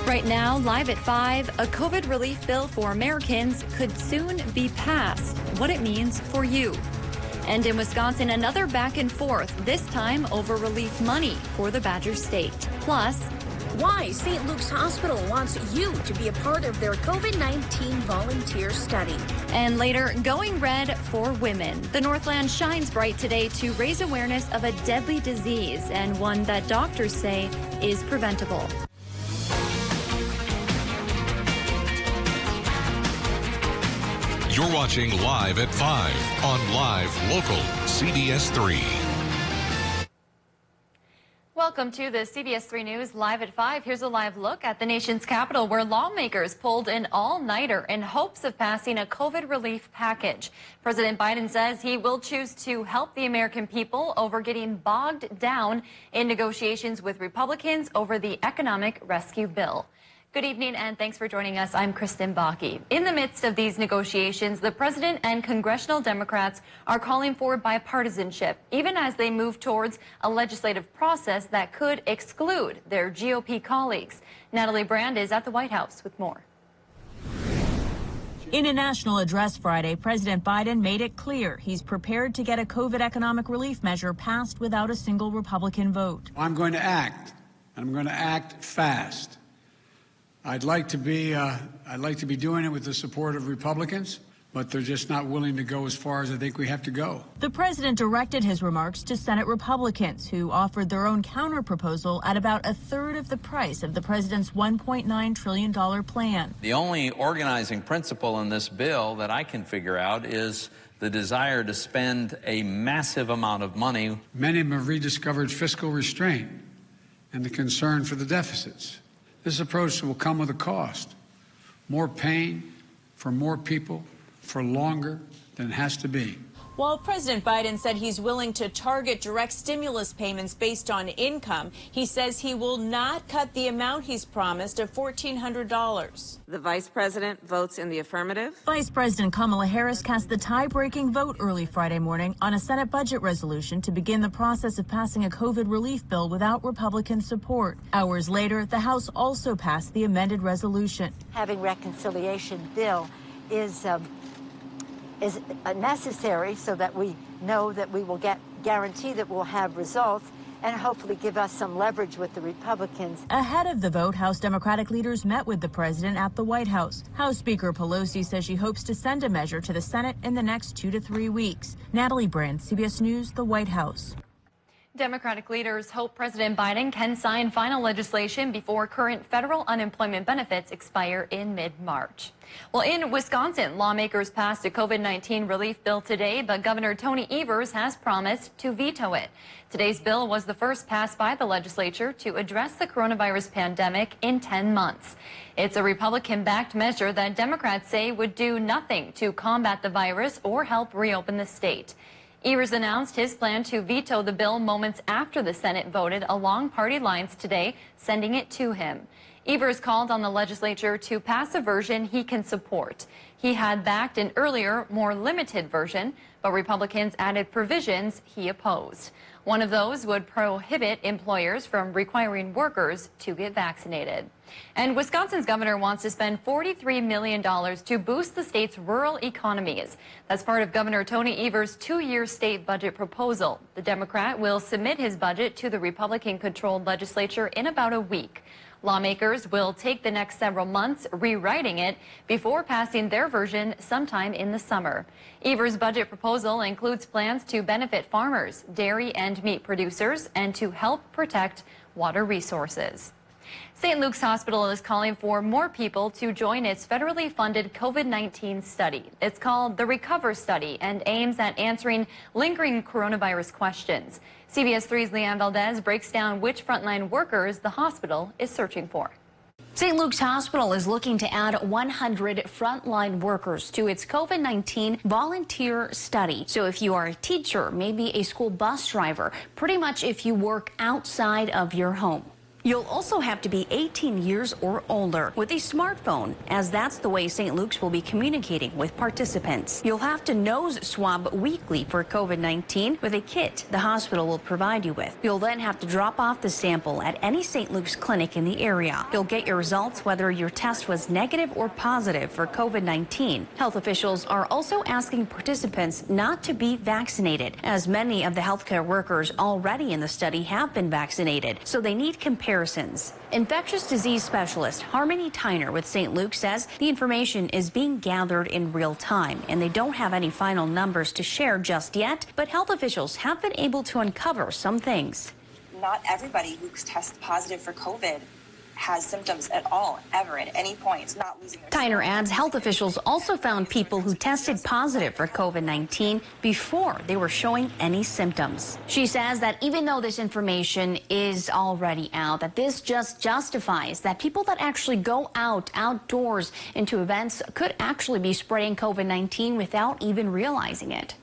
Right now, live at 5, a COVID relief bill for Americans could soon be passed. What it means for you. And in Wisconsin, another back and forth, this time over relief money for the Badger State. Plus, why St. Luke's Hospital wants you to be a part of their COVID-19 volunteer study. And later, going red for women. The Northland shines bright today to raise awareness of a deadly disease and one that doctors say is preventable. You're watching Live at 5 on Live Local CBS3. Welcome to the CBS3 News Live at 5. Here's a live look at the nation's capital where lawmakers pulled an all-nighter in hopes of passing a COVID relief package. President Biden says he will choose to help the American people over getting bogged down in negotiations with Republicans over the economic rescue bill. Good evening and thanks for joining us. I'm Kristen Bakke. In the midst of these negotiations, the president and congressional Democrats are calling for bipartisanship, even as they move towards a legislative process that could exclude their GOP colleagues. Natalie Brand is at the White House with more. In a national address Friday, President Biden made it clear he's prepared to get a COVID economic relief measure passed without a single Republican vote. I'm going to act. I'm going to act fast. I'd like to be doing it with the support of Republicans, but they're just not willing to go as far as I think we have to go. The president directed his remarks to Senate Republicans, who offered their own counterproposal at about a third of the price of the president's $1.9 trillion plan. The only organizing principle in this bill that I can figure out is the desire to spend a massive amount of money. Many of them have rediscovered fiscal restraint and the concern for the deficits. This approach will come with a cost. More pain for more people for longer than it has to be. While President Biden said he's willing to target direct stimulus payments based on income, he says he will not cut the amount he's promised of $1,400. The vice president votes in the affirmative. Vice President Kamala Harris cast the tie-breaking vote early Friday morning on a Senate budget resolution to begin the process of passing a COVID relief bill without Republican support. Hours later, the House also passed the amended resolution. Having reconciliation bill is necessary so that we know that we will guarantee that we'll have results and hopefully give us some leverage with the Republicans. Ahead of the vote, House Democratic leaders met with the president at the White House. House Speaker Pelosi says she hopes to send a measure to the Senate in the next 2 to 3 weeks. Natalie Brand, CBS News, the White House. Democratic leaders hope President Biden can sign final legislation before current federal unemployment benefits expire in mid-March. Well, in Wisconsin, lawmakers passed a COVID-19 relief bill today, but Governor Tony Evers has promised to veto it. Today's bill was the first passed by the legislature to address the coronavirus pandemic in 10 months. It's a Republican-backed measure that Democrats say would do nothing to combat the virus or help reopen the state. Evers announced his plan to veto the bill moments after the Senate voted along party lines today, sending it to him. Evers called on the legislature to pass a version he can support. He had backed an earlier, more limited version, but Republicans added provisions he opposed. One of those would prohibit employers from requiring workers to get vaccinated. And Wisconsin's governor wants to spend $43 million to boost the state's rural economies. That's part of Governor Tony Evers' 2-year state budget proposal. The Democrat will submit his budget to the Republican-controlled legislature in about a week. Lawmakers will take the next several months rewriting it before passing their version sometime in the summer. Evers' budget proposal includes plans to benefit farmers, dairy and meat producers, and to help protect water resources. St. Luke's Hospital is calling for more people to join its federally funded COVID-19 study. It's called the Recover Study and aims at answering lingering coronavirus questions. CBS3's Leanne Valdez breaks down which frontline workers the hospital is searching for. St. Luke's Hospital is looking to add 100 frontline workers to its COVID-19 volunteer study. So if you are a teacher, maybe a school bus driver, pretty much if you work outside of your home. You'll also have to be 18 years or older with a smartphone, as that's the way St. Luke's will be communicating with participants. You'll have to nose swab weekly for COVID-19 with a kit the hospital will provide you with. You'll then have to drop off the sample at any St. Luke's clinic in the area. You'll get your results whether your test was negative or positive for COVID-19. Health officials are also asking participants not to be vaccinated, as many of the healthcare workers already in the study have been vaccinated, so they need comparisons. Infectious disease specialist Harmony Tyner with St. Luke says the information is being gathered in real time, and they don't have any final numbers to share just yet, but health officials have been able to uncover some things. Not everybody who tests positive for COVID has symptoms at all, ever, at any point, not losing their Tyner adds health officials also found people who tested positive for COVID-19 before they were showing any symptoms. She says that even though this information is already out, that this just justifies that people that actually go outdoors into events could actually be spreading COVID-19 without even realizing it.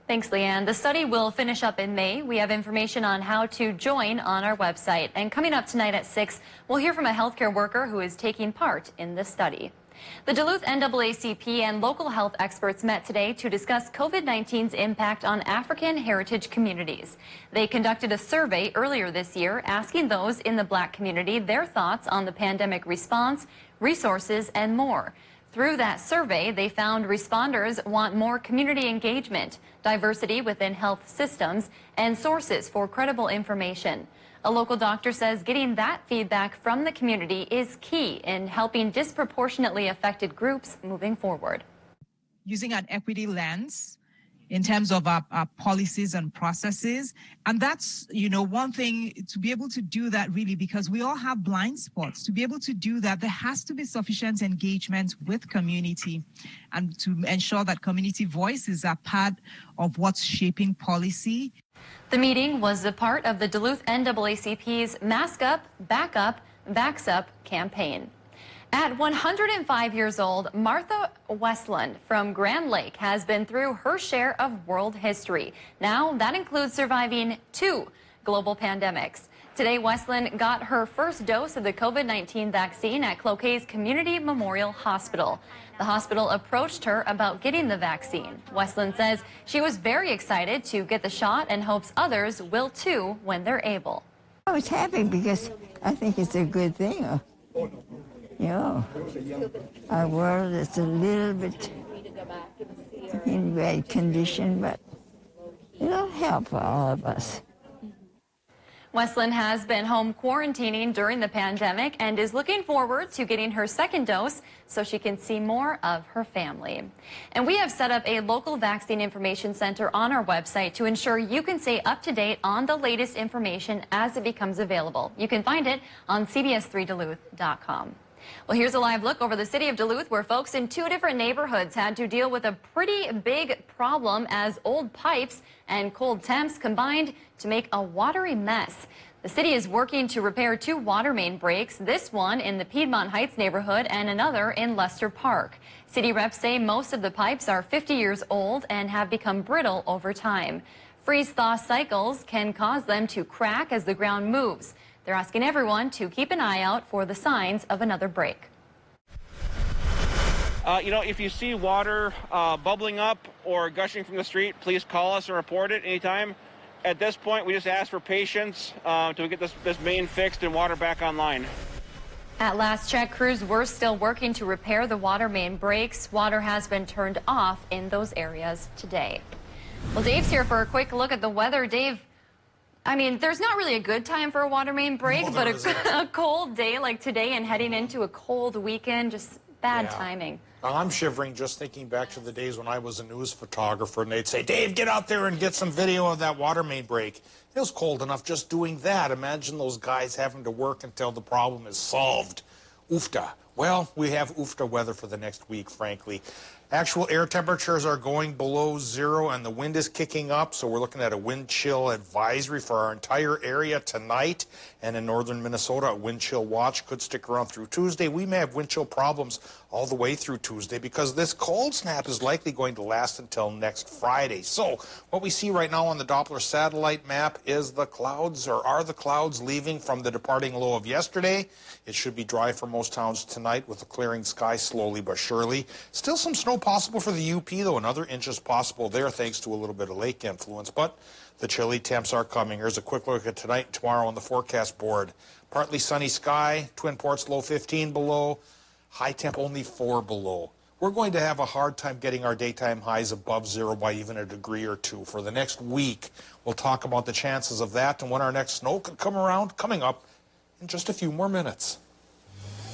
Thanks, Leanne. The study will finish up in May. We have information on how to join on our website. And coming up tonight at 6, we'll hear from a healthcare worker who is taking part in this study. The Duluth NAACP and local health experts met today to discuss COVID-19's impact on African heritage communities. They conducted a survey earlier this year asking those in the Black community their thoughts on the pandemic response, resources, and more. Through that survey, they found responders want more community engagement, diversity within health systems, and sources for credible information. A local doctor says getting that feedback from the community is key in helping disproportionately affected groups moving forward. Using an equity lens in terms of our policies and processes. And that's, one thing to be able to do that really, because we all have blind spots. To be able to do that, there has to be sufficient engagement with community and to ensure that community voices are part of what's shaping policy. The meeting was a part of the Duluth NAACP's Mask Up, Back Up, Vax Up campaign. At 105 years old, Martha Westland from Grand Lake has been through her share of world history. Now, that includes surviving 2 global pandemics. Today, Westland got her first dose of the COVID-19 vaccine at Cloquet's Community Memorial Hospital. The hospital approached her about getting the vaccine. Westland says she was very excited to get the shot and hopes others will too when they're able. I was happy because I think it's a good thing. Our world is a little bit in bad condition, but it'll help all of us. Westland has been home quarantining during the pandemic and is looking forward to getting her second dose so she can see more of her family. And we have set up a local vaccine information center on our website to ensure you can stay up to date on the latest information as it becomes available. You can find it on CBS3Duluth.com. Well, here's a live look over the city of Duluth, where folks in 2 different neighborhoods had to deal with a pretty big problem as old pipes and cold temps combined to make a watery mess. The city is working to repair 2 water main breaks, this one in the Piedmont Heights neighborhood and another in Lester Park. City reps say most of the pipes are 50 years old and have become brittle over time. Freeze-thaw cycles can cause them to crack as the ground moves. They're asking everyone to keep an eye out for the signs of another break. If you see water bubbling up or gushing from the street, please call us and report it anytime. At this point, we just ask for patience to get this main fixed and water back online. At last check, crews were still working to repair the water main breaks. Water has been turned off in those areas today. Well, Dave's here for a quick look at the weather. Dave, I mean, there's not really a good time for a water main break, but a cold day like today and heading into a cold weekend, just bad timing. I'm shivering just thinking back to the days when I was a news photographer and they'd say, Dave, get out there and get some video of that water main break. It was cold enough just doing that. Imagine those guys having to work until the problem is solved. Ufta. Well, we have Ufta weather for the next week, frankly. Actual air temperatures are going below zero and the wind is kicking up, so we're looking at a wind chill advisory for our entire area tonight. And in northern Minnesota, a wind chill watch could stick around through Tuesday. We may have wind chill problems all the way through Tuesday because this cold snap is likely going to last until next Friday. So what we see right now on the Doppler satellite map is the clouds, or are the clouds leaving from the departing low of yesterday. It should be dry for most towns tonight with a clearing sky slowly but surely. Still some snow possible for the UP, though. Another inch is possible there thanks to a little bit of lake influence. But the chilly temps are coming. Here's a quick look at tonight and tomorrow on the forecast board. Partly sunny sky, Twin Ports low 15 below, high temp only 4 below. We're going to have a hard time getting our daytime highs above zero by even a degree or two. For the next week, we'll talk about the chances of that and when our next snow could come around, coming up in just a few more minutes.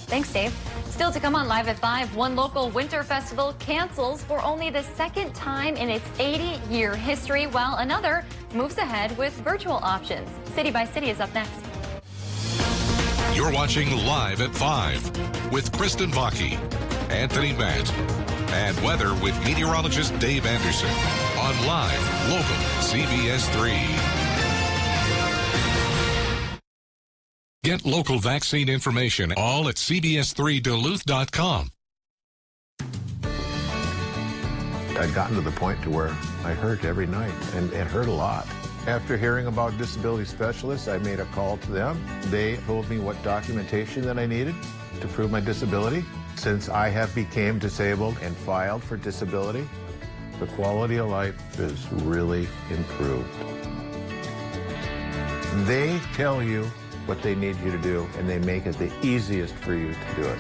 Thanks, Dave. Still to come on Live at 5, one local winter festival cancels for only the second time in its 80-year history, while another moves ahead with virtual options. City by City is up next. You're watching Live at 5 with Kristen Vaki, Anthony Matt, and weather with meteorologist Dave Anderson on Live Local CBS3. Get local vaccine information all at CBS3Duluth.com. I'd gotten to the point to where I hurt every night, and it hurt a lot. After hearing about disability specialists, I made a call to them. They told me what documentation that I needed to prove my disability. Since I have became disabled and filed for disability, the quality of life is really improved. They tell you what they need you to do, and they make it the easiest for you to do it.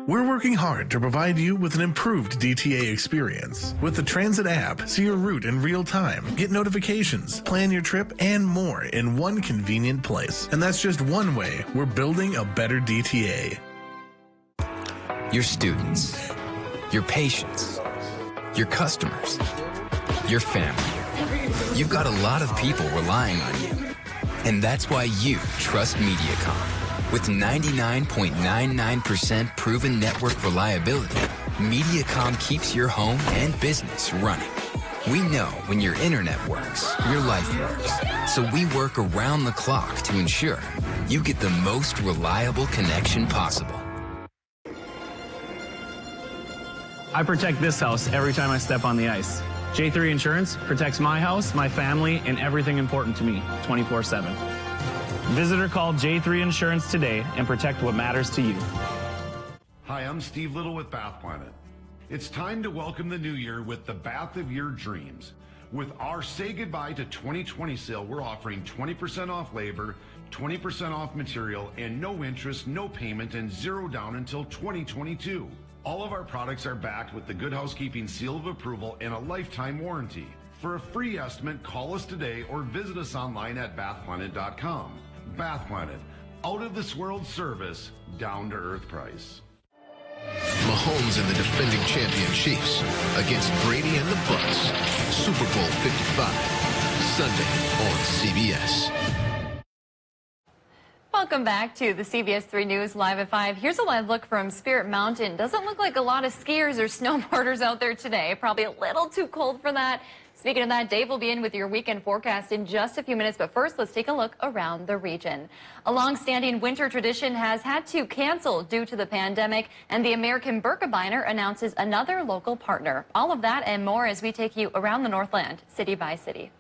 We're working hard to provide you with an improved DTA experience. With the Transit app, see your route in real time, get notifications, plan your trip, and more in one convenient place. And that's just one way we're building a better DTA. Your students, your patients, your customers, your family. You've got a lot of people relying on you. And that's why you trust Mediacom. With 99.99% proven network reliability, Mediacom keeps your home and business running. We know when your internet works, your life works. So we work around the clock to ensure you get the most reliable connection possible. I protect this house every time I step on the ice. J3 Insurance protects my house, my family, and everything important to me 24/7. Visit or call J3 Insurance today and protect what matters to you. Hi, I'm Steve Little with Bath Planet. It's time to welcome the new year with the bath of your dreams. With our Say Goodbye to 2020 sale, we're offering 20% off labor, 20% off material, and no interest, no payment, and zero down until 2022. All of our products are backed with the Good Housekeeping seal of approval and a lifetime warranty. For a free estimate, call us today or visit us online at bathplanet.com. Bath Planet, out of this world service, down to earth price. Mahomes and the defending champion Chiefs against Brady and the Bucks. Super Bowl 55, Sunday on CBS. Welcome back to the CBS3 News Live at 5. Here's a live look from Spirit Mountain. Doesn't look like a lot of skiers or snowboarders out there today. Probably a little too cold for that. Speaking of that, Dave will be in with your weekend forecast in just a few minutes. But first, let's take a look around the region. A long-standing winter tradition has had to cancel due to the pandemic, and the American Birkebeiner announces another local partner. All of that and more as we take you around the Northland, city by city.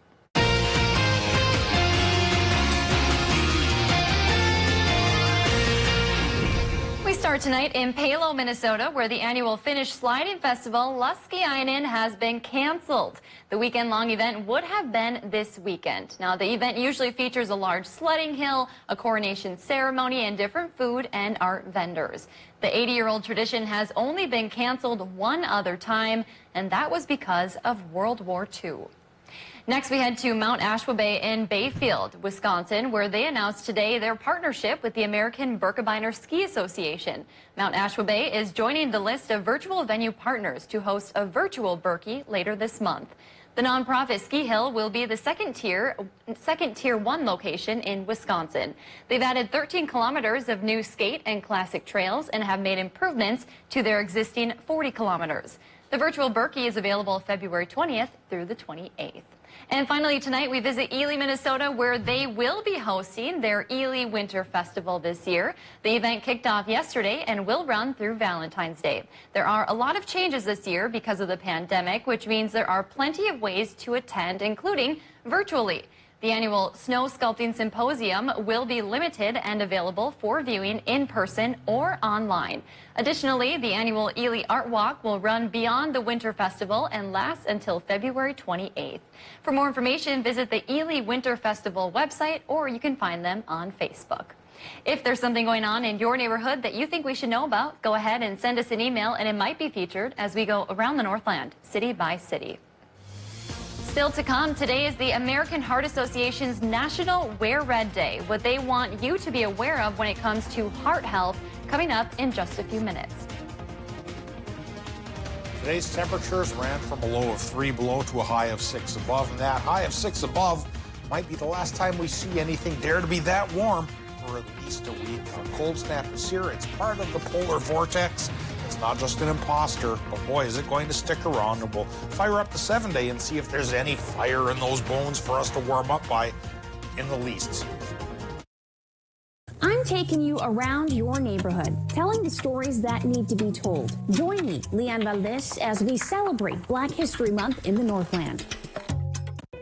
We start tonight in Palo, Minnesota, where the annual Finnish sliding festival, Lusky has been canceled. The weekend-long event would have been this weekend. Now, the event usually features a large sledding hill, a coronation ceremony, and different food and art vendors. The 80-year-old tradition has only been canceled one other time, and that was because of World War II. Next, we head to Mount Ashwaubenon in Bayfield, Wisconsin, where they announced today their partnership with the American Birkebeiner Ski Association. Mount Ashwaubenon is joining the list of virtual venue partners to host a virtual Birkie later this month. The nonprofit Ski Hill will be the second tier 1 location in Wisconsin. They've added 13 kilometers of new skate and classic trails and have made improvements to their existing 40 kilometers. The virtual Berkey is available February 20th through the 28th. And finally tonight we visit Ely, Minnesota, where they will be hosting their Ely Winter Festival this year. The event kicked off yesterday and will run through Valentine's Day. There are a lot of changes this year because of the pandemic, which means there are plenty of ways to attend, including virtually. The annual Snow Sculpting Symposium will be limited and available for viewing in person or online. Additionally, the annual Ely Art Walk will run beyond the Winter Festival and last until February 28th. For more information, visit the Ely Winter Festival website, or you can find them on Facebook. If there's something going on in your neighborhood that you think we should know about, go ahead and send us an email, and it might be featured as we go around the Northland, city by city. Still to come, today is the American Heart Association's National Wear Red Day. What they want you to be aware of when it comes to heart health, coming up in just a few minutes. Today's temperatures ran from a low of 3 below to a high of 6 above, and that high of 6 above might be the last time we see anything dare to be that warm for at least a week. A cold snap is here. It's part of the polar vortex. It's not just an imposter, but boy, is it going to stick around, and we'll fire up the 7-day and see if there's any fire in those bones for us to warm up by in the least. I'm taking you around your neighborhood, telling the stories that need to be told. Join me, Leanne Valdez, as we celebrate Black History Month in the Northland.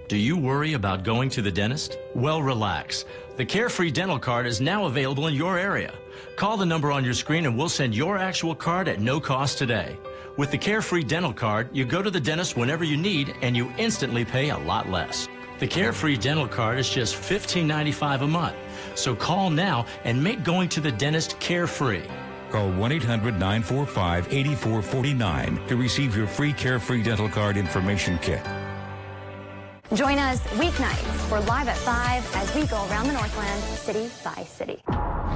Do you worry about going to the dentist? Well, relax. The Carefree Dental Card is now available in your area. Call the number on your screen and we'll send your actual card at no cost today. With the Carefree Dental Card, you go to the dentist whenever you need and you instantly pay a lot less. The Carefree Dental Card is just $15.95 a month. So call now and make going to the dentist carefree. Call 1-800-945-8449 to receive your free Carefree Dental Card information kit. Join us weeknights. We're live at 5 as we go around the Northland, city by city.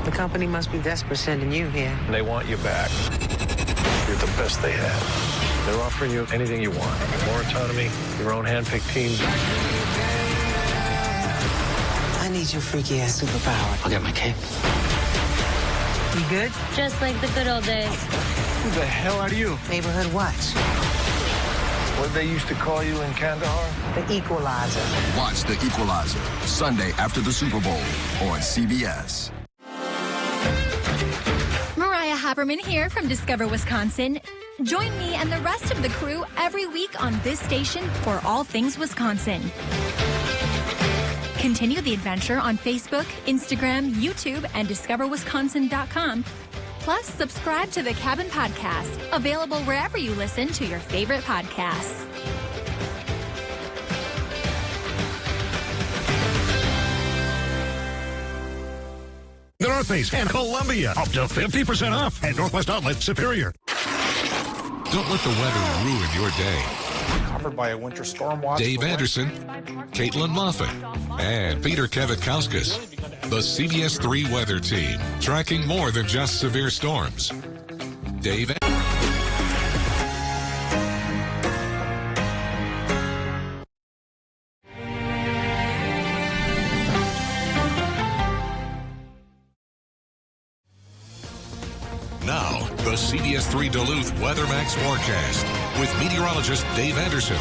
The company must be desperate sending you here. They want you back. You're the best they have. They're offering you anything you want. More autonomy, your own hand-picked team. I need your freaky-ass superpower. I'll get my cape. You good? Just like the good old days. Who the hell are you? Neighborhood Watch. What they used to call you in Kandahar? The Equalizer. Watch The Equalizer, Sunday after the Super Bowl on CBS. Mariah Haberman here from Discover Wisconsin. Join me and the rest of the crew every week on this station for all things Wisconsin. Continue the adventure on Facebook, Instagram, YouTube, and discoverwisconsin.com. Plus, subscribe to the Cabin Podcast, available wherever you listen to your favorite podcasts. The North Face and Columbia, up to 50% off at Northwest Outlet Superior. Don't let the weather ruin your day. Covered by a winter storm watch. Dave Anderson, Caitlin Moffat, and Peter Kevitkauskas. The CBS3 weather team, tracking more than just severe storms. Dave. Now, the CBS3 Duluth WeatherMax forecast with meteorologist Dave Anderson.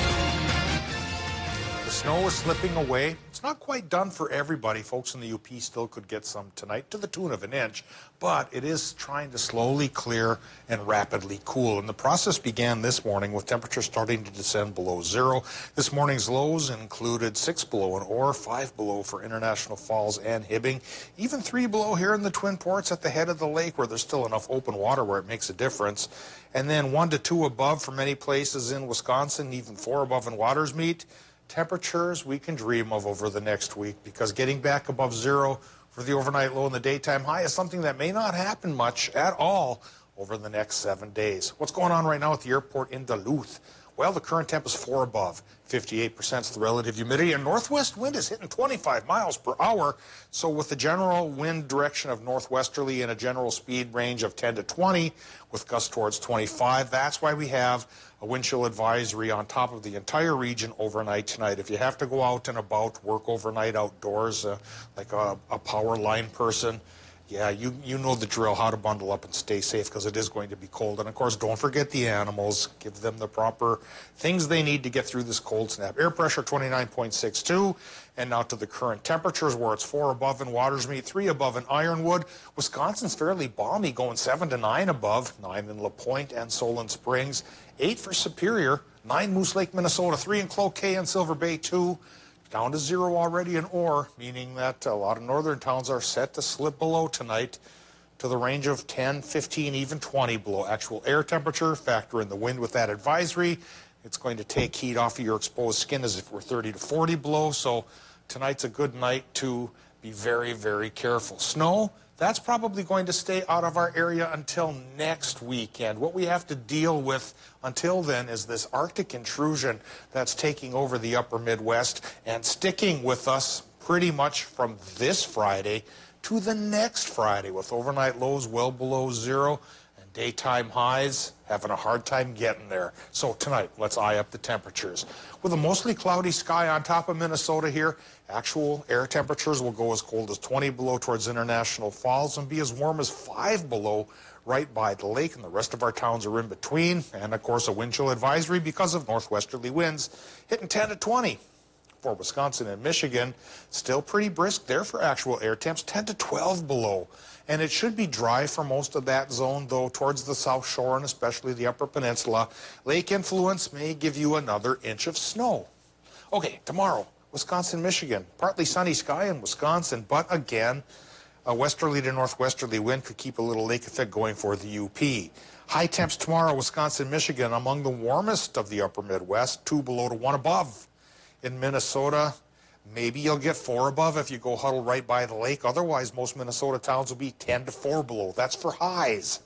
The snow is slipping away. It's not quite done for everybody. Folks in the UP still could get some tonight to the tune of an inch, but it is trying to slowly clear and rapidly cool. And the process began this morning with temperatures starting to descend below zero. This morning's lows included 6 below in Orr, 5 below for International Falls and Hibbing, even 3 below here in the Twin Ports at the head of the lake where there's still enough open water where it makes a difference. And then 1 to 2 above for many places in Wisconsin, even 4 above in Watersmeet. Temperatures we can dream of over the next week, because getting back above zero for the overnight low and the daytime high is something that may not happen much at all over the next 7 days. What's going on right now at the airport in Duluth? Well, the current temp is 4 above. 58% is the relative humidity, and northwest wind is hitting 25 miles per hour. So with the general wind direction of northwesterly and a general speed range of 10 to 20, with gusts towards 25, that's why we have a wind chill advisory on top of the entire region overnight tonight. If you have to go out and about, work overnight outdoors, like a power line person, yeah, you know the drill, how to bundle up and stay safe, because it is going to be cold. And of course, don't forget the animals. Give them the proper things they need to get through this cold snap. Air pressure 29.62. And now to the current temperatures, where it's 4 above in Watersmeet, 3 above in Ironwood. Wisconsin's fairly balmy, going 7 to 9 above, 9 in LaPointe and Solon Springs, 8 for Superior, 9 Moose Lake, Minnesota, 3 in Cloquet and Silver Bay, 2. Down to 0 already in Orr, meaning that a lot of northern towns are set to slip below tonight to the range of 10, 15, even 20 below. Actual air temperature, factor in the wind with that advisory. It's going to take heat off of your exposed skin as if we're 30 to 40 below. So tonight's a good night to be very, very careful. Snow, that's probably going to stay out of our area until next weekend. What we have to deal with until then is this Arctic intrusion that's taking over the upper Midwest and sticking with us pretty much from this Friday to the next Friday, with overnight lows well below 0 and daytime highs having a hard time getting there. So tonight, let's eye up the temperatures. With a mostly cloudy sky on top of Minnesota here, actual air temperatures will go as cold as 20 below towards International Falls and be as warm as 5 below right by the lake, and the rest of our towns are in between. And of course, a wind chill advisory because of northwesterly winds hitting 10 to 20. For Wisconsin and Michigan, still pretty brisk there for actual air temps, 10 to 12 below. And it should be dry for most of that zone, though, towards the South Shore and especially the Upper Peninsula. Lake influence may give you another inch of snow. Okay, tomorrow, Wisconsin, Michigan, partly sunny sky in Wisconsin, but again, a westerly to northwesterly wind could keep a little lake effect going for the UP. High temps tomorrow, Wisconsin, Michigan, among the warmest of the upper Midwest, 2 below to 1 above. In Minnesota, maybe you'll get 4 above if you go huddle right by the lake. Otherwise, most Minnesota towns will be 10 to 4 below. That's for highs.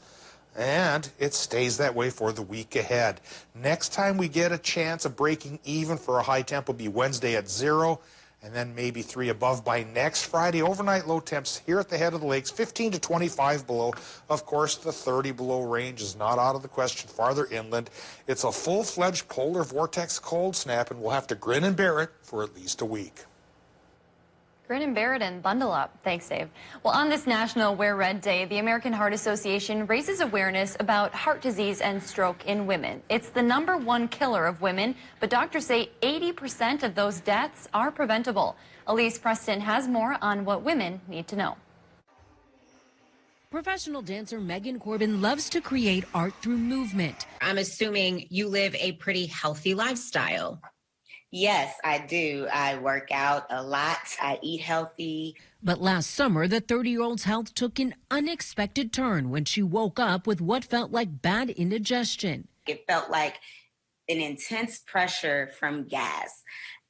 And it stays that way for the week ahead. Next time we get a chance of breaking even for a high temp will be Wednesday at 0, and then maybe 3 above by next Friday. Overnight low temps here at the head of the lakes, 15 to 25 below. Of course, the 30 below range is not out of the question farther inland. It's a full-fledged polar vortex cold snap, and we'll have to grin and bear it for at least a week. Grin and bear it and bundle up. Thanks, Dave. Well, on this National Wear Red Day, the American Heart Association raises awareness about heart disease and stroke in women. It's the #1 killer of women, but doctors say 80% of those deaths are preventable. Elise Preston has more on what women need to know. Professional dancer Megan Corbin loves to create art through movement. I'm assuming you live a pretty healthy lifestyle. Yes, I do. I work out a lot. I eat healthy. But last summer, the 30-year-old's health took an unexpected turn when she woke up with what felt like bad indigestion. It felt like an intense pressure from gas.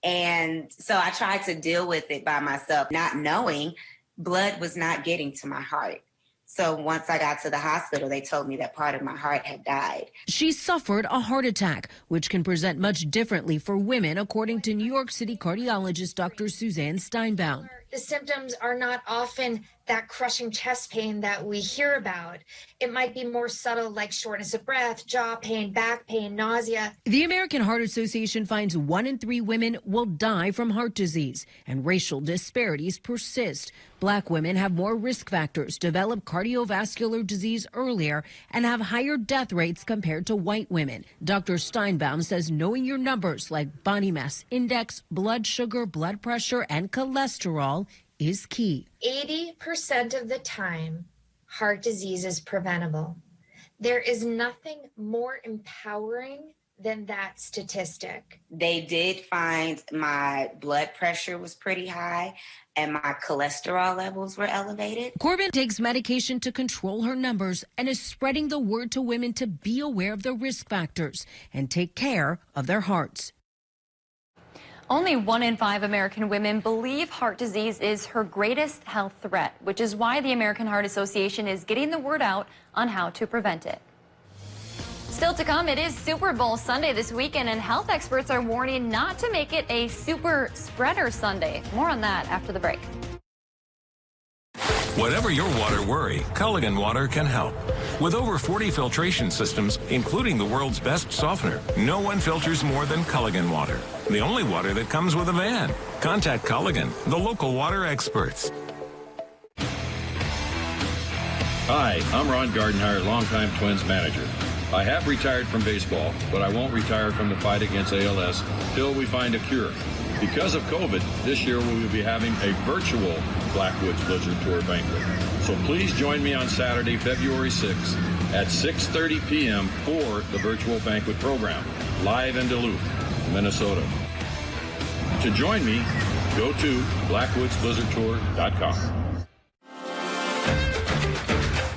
And so I tried to deal with it by myself, not knowing blood was not getting to my heart. So once I got to the hospital, they told me that part of my heart had died. She suffered a heart attack, which can present much differently for women, according to New York City cardiologist Dr. Suzanne Steinbaum. The symptoms are not often that crushing chest pain that we hear about. It might be more subtle, like shortness of breath, jaw pain, back pain, nausea. The American Heart Association finds 1 in 3 women will die from heart disease, and racial disparities persist. Black women have more risk factors, develop cardiovascular disease earlier, and have higher death rates compared to white women. Dr. Steinbaum says knowing your numbers like body mass index, blood sugar, blood pressure, and cholesterol is key. 80% of the time, heart disease is preventable. There is nothing more empowering than that statistic. They did find my blood pressure was pretty high and my cholesterol levels were elevated. Corbin takes medication to control her numbers and is spreading the word to women to be aware of the risk factors and take care of their hearts. Only 1 in 5 American women believe heart disease is her greatest health threat, which is why the American Heart Association is getting the word out on how to prevent it. Still to come, it is Super Bowl Sunday this weekend, and health experts are warning not to make it a super spreader Sunday. More on that after the break. Whatever your water worry, Culligan Water can help. With over 40 filtration systems, including the world's best softener, no one filters more than Culligan Water. The only water that comes with a van. Contact Culligan, the local water experts. Hi, I'm Ron Gardenhire, longtime Twins manager. I have retired from baseball, but I won't retire from the fight against ALS till we find a cure. Because of COVID, this year we will be having a virtual Blackwoods Blizzard Tour banquet. So please join me on Saturday, February 6th at 6:30 p.m. for the virtual banquet program, live in Duluth, Minnesota. To join me, go to blackwoodsblizzardtour.com.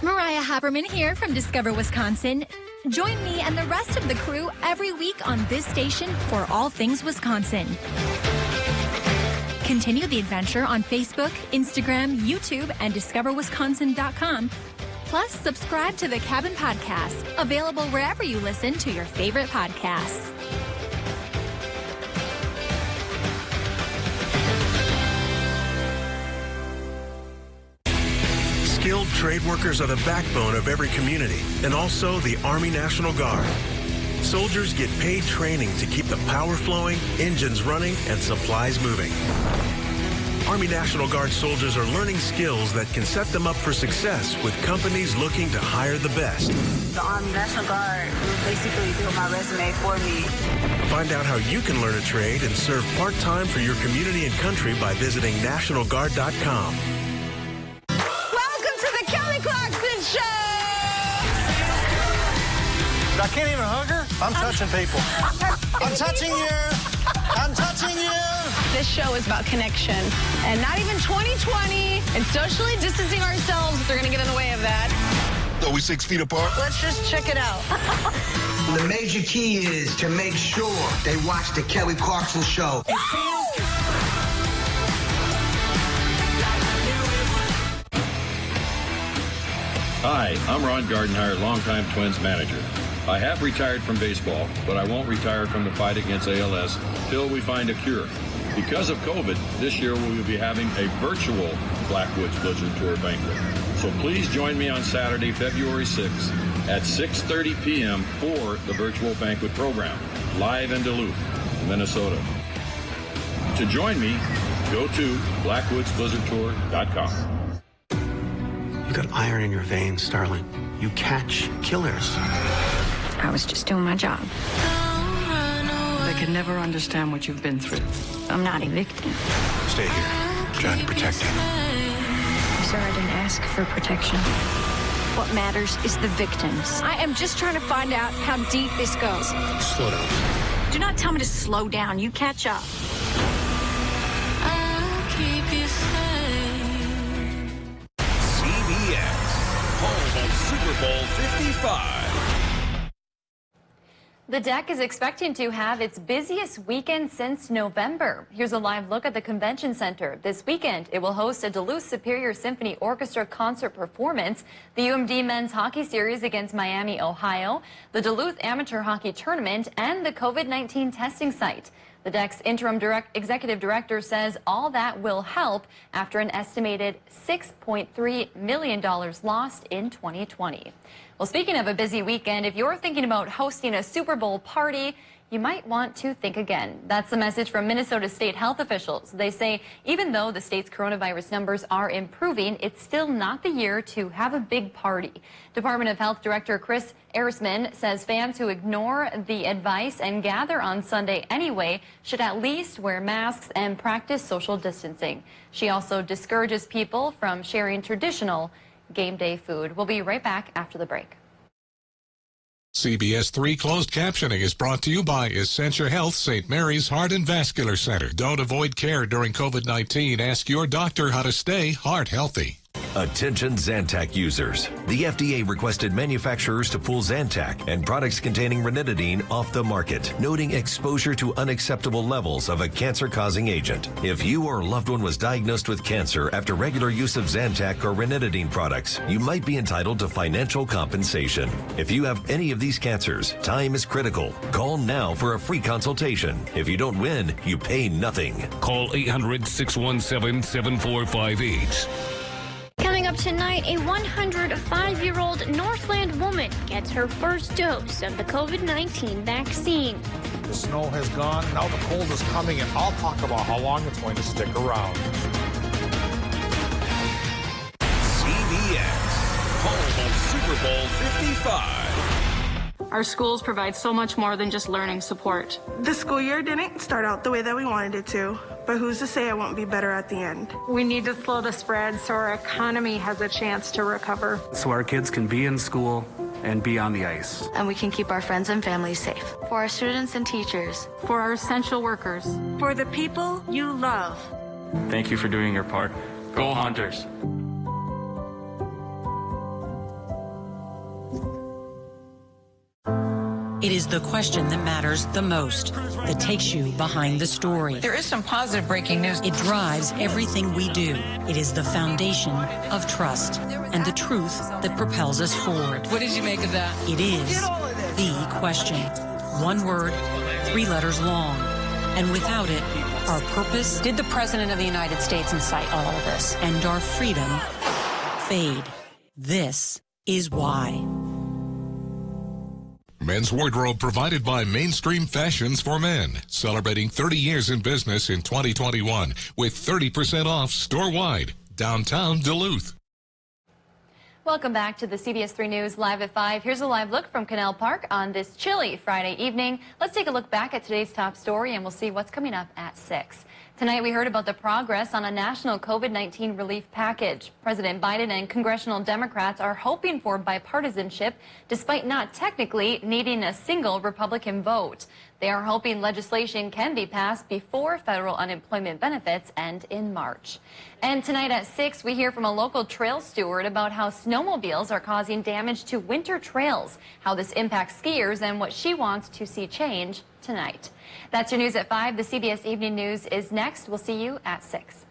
Mariah Haberman here from Discover Wisconsin. Join me and the rest of the crew every week on this station for all things Wisconsin. Continue the adventure on Facebook, Instagram, YouTube, and discoverwisconsin.com. Plus, subscribe to the Cabin Podcast, available wherever you listen to your favorite podcasts. Skilled trade workers are the backbone of every community, and also the Army National Guard. Soldiers get paid training to keep the power flowing, engines running, and supplies moving. Army National Guard soldiers are learning skills that can set them up for success with companies looking to hire the best. The Army National Guard basically built my resume for me. Find out how you can learn a trade and serve part-time for your community and country by visiting nationalguard.com. I can't even hug her. I'm touching people. I'm touching you. I'm touching you. This show is about connection. And not even 2020 and socially distancing ourselves, they're going to get in the way of that. Are we 6 feet apart? Let's just check it out. The major key is to make sure they watch the Kelly Clarkson Show. Hi, I'm Ron Gardenhire, longtime Twins manager. I have retired from baseball, but I won't retire from the fight against ALS till we find a cure. Because of COVID, this year we will be having a virtual Blackwoods Blizzard Tour banquet. So please join me on Saturday, February 6th at 6:30 p.m. for the virtual banquet program, live in Duluth, Minnesota. To join me, go to blackwoodsblizzardtour.com. You got iron in your veins, Starling. You catch killers. I was just doing my job. They can never understand what you've been through. I'm not a victim. Stay here. I'm trying to protect you. Sir, I didn't ask for protection. What matters is the victims. I am just trying to find out how deep this goes. Slow down. Do not tell me to slow down. You catch up. I'll keep you safe. CBS, home of Super Bowl 55. The deck is expecting to have its busiest weekend since November. Here's a live look at the convention center. This weekend, it will host a Duluth Superior Symphony Orchestra concert performance, the UMD Men's Hockey Series against Miami, Ohio, the Duluth Amateur Hockey Tournament, and the COVID-19 testing site. The deck's interim executive director says all that will help after an estimated $6.3 million lost in 2020. Well, speaking of a busy weekend, if you're thinking about hosting a Super Bowl party, you might want to think again. That's the message from Minnesota state health officials. They say even though the state's coronavirus numbers are improving, it's still not the year to have a big party. Department of Health Director Chris Erisman says fans who ignore the advice and gather on Sunday anyway should at least wear masks and practice social distancing. She also discourages people from sharing traditional game day food. We'll be right back after the break. CBS3 closed captioning is brought to you by Essentia Health St. Mary's Heart and Vascular Center. Don't avoid care during COVID-19. Ask your doctor how to stay heart healthy. Attention Zantac users. The FDA requested manufacturers to pull Zantac and products containing ranitidine off the market, noting exposure to unacceptable levels of a cancer-causing agent. If you or a loved one was diagnosed with cancer after regular use of Zantac or ranitidine products, you might be entitled to financial compensation. If you have any of these cancers, time is critical. Call now for a free consultation. If you don't win, you pay nothing. Call 800-617-7458. Coming up tonight, a 105-year-old Northland woman gets her first dose of the COVID-19 vaccine. The snow has gone, now the cold is coming, and I'll talk about how long it's going to stick around. CBS, home of Super Bowl 55. Our schools provide so much more than just learning support. The school year didn't start out the way that we wanted it to, but who's to say it won't be better at the end? We need to slow the spread so our economy has a chance to recover. So our kids can be in school and be on the ice. And we can keep our friends and families safe. For our students and teachers. For our essential workers. For the people you love. Thank you for doing your part. Go Hunters! It is the question that matters the most, that takes you behind the story. There is some positive breaking news. It drives everything we do. It is the foundation of trust and the truth that propels us forward. What did you make of that? It is the question. One word, 3 letters long. And without it, our purpose... Did the President of the United States incite all of this? And our freedom fade. This is why. Men's wardrobe provided by Mainstream Fashions for Men, celebrating 30 years in business in 2021 with 30% off store-wide, downtown Duluth. Welcome back to the CBS3 News Live at 5. Here's a live look from Canal Park on this chilly Friday evening. Let's take a look back at today's top story and we'll see what's coming up at 6. Tonight we heard about the progress on a national COVID-19 relief package. President Biden and congressional Democrats are hoping for bipartisanship despite not technically needing a single Republican vote. They are hoping legislation can be passed before federal unemployment benefits end in March. And tonight at 6, we hear from a local trail steward about how snowmobiles are causing damage to winter trails, how this impacts skiers, and what she wants to see change tonight. That's your news at 5. The CBS Evening News is next. We'll see you at 6.